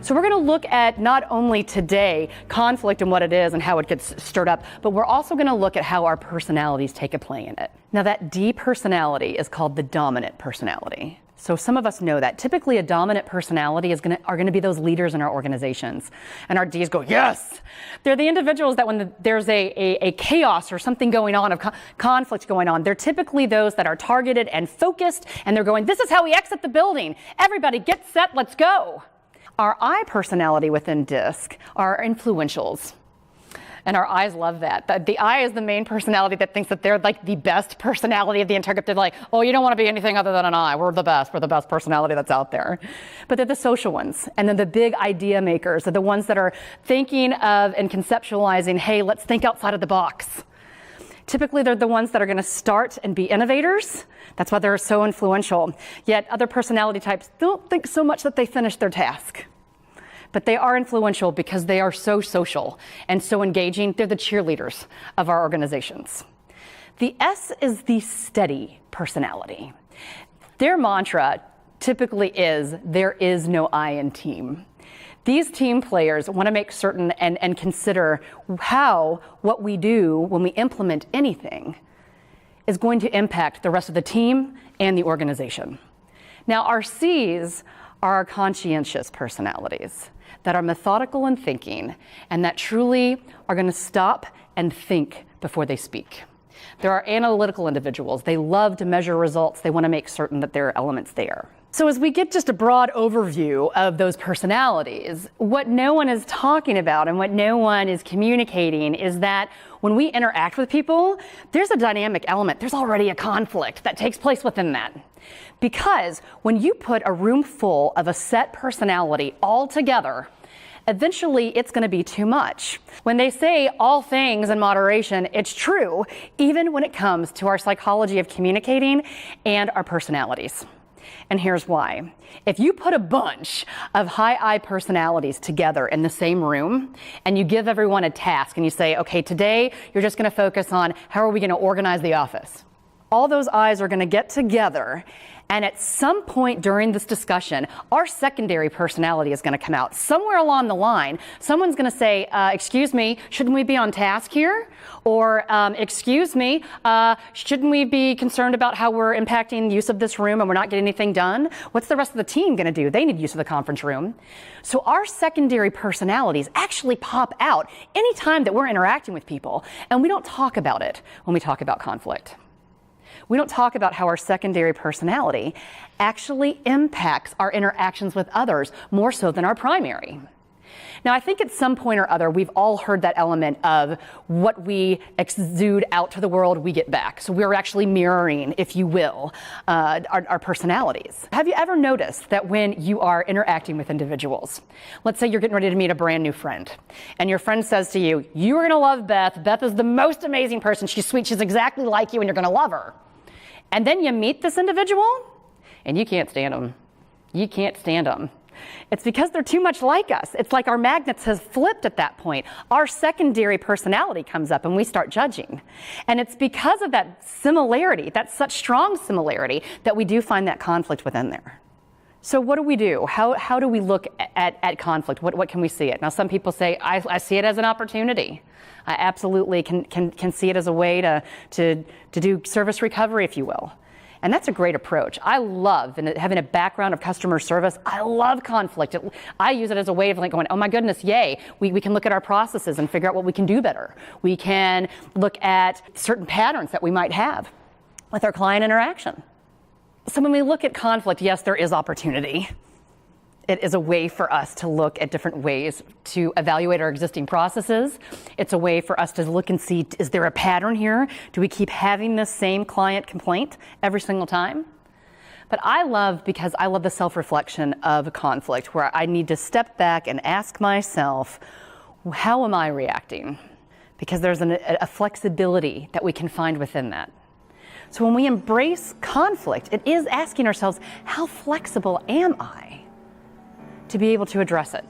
So we're going to look at not only today conflict and what it is and how it gets stirred up, but we're also going to look at how our personalities take a play in it. Now that D personality is called the dominant personality. So some of us know that. Typically a dominant personality are going to be those leaders in our organizations. And our Ds go, yes! They're the individuals that when there's a chaos or something going on, of conflict going on, they're typically those that are targeted and focused, and they're going, this is how we exit the building. Everybody get set, let's go. Our I personality within DISC are influentials. And our I's love that. The I is the main personality that thinks that they're like the best personality of the entire group. They're like, oh, you don't want to be anything other than an I. We're the best personality that's out there. But they're the social ones. And then the big idea makers. They're the ones that are thinking of and conceptualizing, hey, let's think outside of the box. Typically, they're the ones that are going to start and be innovators. That's why they're so influential. Yet other personality types don't think so much that they finish their task. But they are influential because they are so social and so engaging. They're the cheerleaders of our organizations. The S is the steady personality. Their mantra typically is, there is no I in team. These team players want to make certain and consider how what we do when we implement anything is going to impact the rest of the team and the organization. Now, our C's are our conscientious personalities that are methodical in thinking and that truly are going to stop and think before they speak. There are analytical individuals. They love to measure results. They want to make certain that there are elements there. So as we get just a broad overview of those personalities, what no one is talking about and what no one is communicating is that when we interact with people, there's a dynamic element. There's already a conflict that takes place within that. Because when you put a room full of a set personality all together, eventually it's going to be too much. When they say all things in moderation, it's true, even when it comes to our psychology of communicating and our personalities. And here's why. If you put a bunch of high I personalities together in the same room and you give everyone a task and you say, okay, today you're just going to focus on how are we going to organize the office. All those I's are going to get together, and at some point during this discussion, our secondary personality is going to come out. Somewhere along the line, someone's going to say, excuse me, shouldn't we be on task here? Or, excuse me, shouldn't we be concerned about how we're impacting the use of this room and we're not getting anything done? What's the rest of the team going to do? They need use of the conference room. So our secondary personalities actually pop out anytime that we're interacting with people, and we don't talk about it when we talk about conflict. We don't talk about how our secondary personality actually impacts our interactions with others more so than our primary. Now, I think at some point or other, we've all heard that element of what we exude out to the world, we get back. So we're actually mirroring, if you will, our personalities. Have you ever noticed that when you are interacting with individuals, let's say you're getting ready to meet a brand new friend, and your friend says to you, you're going to love Beth. Beth is the most amazing person. She's sweet. She's exactly like you, and you're going to love her. And then you meet this individual, and you can't stand them. You can't stand them. It's because they're too much like us. It's like our magnets have flipped at that point. Our secondary personality comes up and we start judging. And it's because of that similarity, that such strong similarity, that we do find that conflict within there. So what do we do? How do we look at conflict? What can we see it? Now, some people say, I see it as an opportunity. I absolutely can see it as a way to do service recovery, if you will. And that's a great approach. I love, and having a background of customer service, I love conflict. I use it as a way of like going, oh my goodness, yay. We can look at our processes and figure out what we can do better. We can look at certain patterns that we might have with our client interaction. So when we look at conflict, yes, there is opportunity. It is a way for us to look at different ways to evaluate our existing processes. It's a way for us to look and see, is there a pattern here? Do we keep having this same client complaint every single time? But because I love the self-reflection of conflict, where I need to step back and ask myself, how am I reacting? Because there's a flexibility that we can find within that. So when we embrace conflict, it is asking ourselves, how flexible am I to be able to address it?